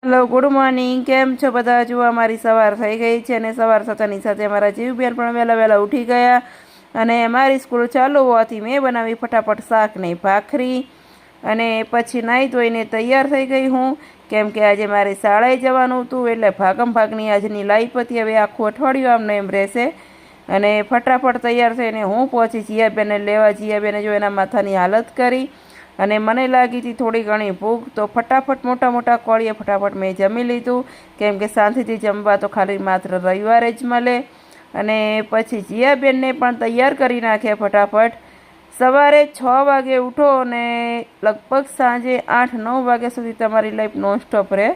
Hello, good morning. કેમ છો બધા? જુઓ, અમારી સવાર થઈ ગઈ છે અને સવાર થતાની સાથે અમારા જીવબેન પણ વહેલા વહેલા ઉઠી ગયા અને મારી સ્કૂલ ચાલુ હોવાથી મેં બનાવી ફટાફટ શાક ને ભાખરી અને પછી નાહી ધોઈને તૈયાર થઈ ગઈ હું, કેમ કે આજે મારે શાળાએ જવાનું હતું. એટલે ભાગમ ભાગની આજની લાઈફ હતી. હવે આખું અઠવાડિયું આમને એમ રહેશે અને ફટાફટ તૈયાર થઈને હું પહોંચી જીયાબેનને લેવા. જીયાબેને જો એના માથાની હાલત કરી અને મને લાગી હતી થોડી ઘણી ભૂખ, તો ફટાફટ મોટા મોટા કોળીએ ફટાફટ મેં જમી લીધું, કેમ કે શાંતિથી જમવા તો ખાલી માત્ર રવિવારે જ મળે. અને પછી જીયાબેનને પણ તૈયાર કરી નાખ્યા ફટાફટ. સવારે 6 વાગે ઉઠો અને લગભગ સાંજે 8-9 વાગ્યા સુધી તમારી લાઈફ નોનસ્ટોપ રહે.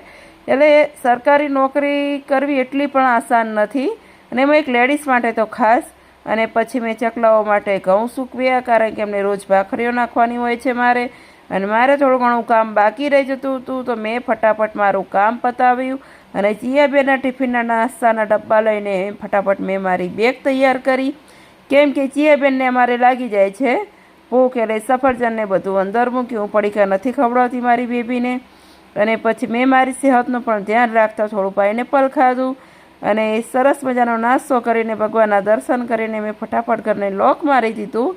એટલે સરકારી નોકરી કરવી એટલી પણ આસાન નથી, અને એમાં એક લેડીઝ માટે તો ખાસ. અને પછી મેં ચકલાઓ માટે ઘઉં સૂકવ્યા, કારણ કે એમને રોજ ભાખરીઓ નાખવાની હોય છે મારે, અને મારે થોડું ઘણું કામ બાકી રહી જતું હતું, તો મેં ફટાફટ મારું કામ પતાવ્યું અને જીયાબેનના ટિફિનના નાસ્તાના ડબ્બા લઈને ફટાફટ મેં મારી બેગ તૈયાર કરી, કેમ કે જીયાબેનને અમારે લાગી જાય છે ભૂખ. એટલે સફરજનને બધું અંદર મૂક્યું. પડીકા નથી ખવડાવતી મારી બેબીને. અને પછી મેં મારી સેહતનું પણ ધ્યાન રાખતા થોડું પાઇનેપલ ખાધું અને સરસ મજાનો નાસ્તો કરીને ભગવાનના દર્શન કરીને મેં ફટાફટ ઘરને લોક મારી દીધું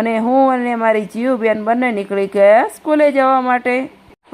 અને હું અને મારી જીવબેન બંને નીકળી ગયા સ્કૂલે જવા માટે.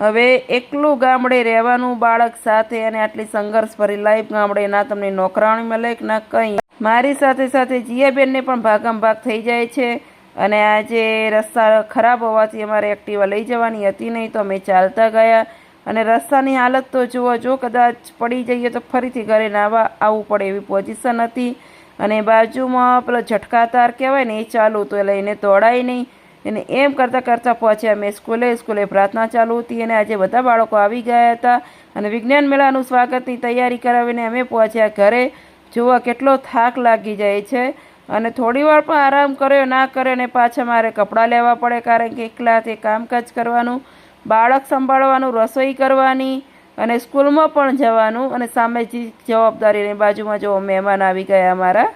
હવે એકલું ગામડે રહેવાનું બાળક સાથે, અને આટલી સંઘર્ષભરી લાઈફ ગામડે, ના તમને નોકરાણી મળે કે ના કંઈ. મારી સાથે સાથે જીયાબેનને પણ ભાગમ ભાગ થઈ જાય છે. અને આજે રસ્તા ખરાબ હોવાથી અમારે એક્ટિવા લઈ જવાની હતી નહીં, તો અમે ચાલતા ગયા. અને રસ્તાની હાલત તો જુઓ, જો કદાચ પડી જઈએ તો ફરીથી ઘરે નાવા આવવું પડે એવી પોઝિશન હતી. અને બાજુમાં પેલો ઝટકાતાર કહેવાય ને, એ ચાલુ તો એટલે એને દોડાય નહીં. અને એમ કરતાં કરતાં પહોંચ્યા મેં સ્કૂલે પ્રાર્થના ચાલુ હતી અને આજે બધા બાળકો આવી ગયા હતા અને વિજ્ઞાન મેળાનું સ્વાગતની તૈયારી કરાવીને અમે પહોંચ્યા ઘરે. જુઓ કેટલો થાક લાગી જાય છે. અને થોડી વાર પણ આરામ કર્યો ના કર્યો અને પાછા મારે કપડાં લેવા પડે, કારણ કે એકલા તે કામકાજ કરવાનું, બાળક સંભાળવાનું, રસોઈ કરવાની અને સ્કૂલમાં પણ જવાનું, અને સામે જવાબદારીની બાજુમાં જો મહેમાન આવી ગયા અમારા.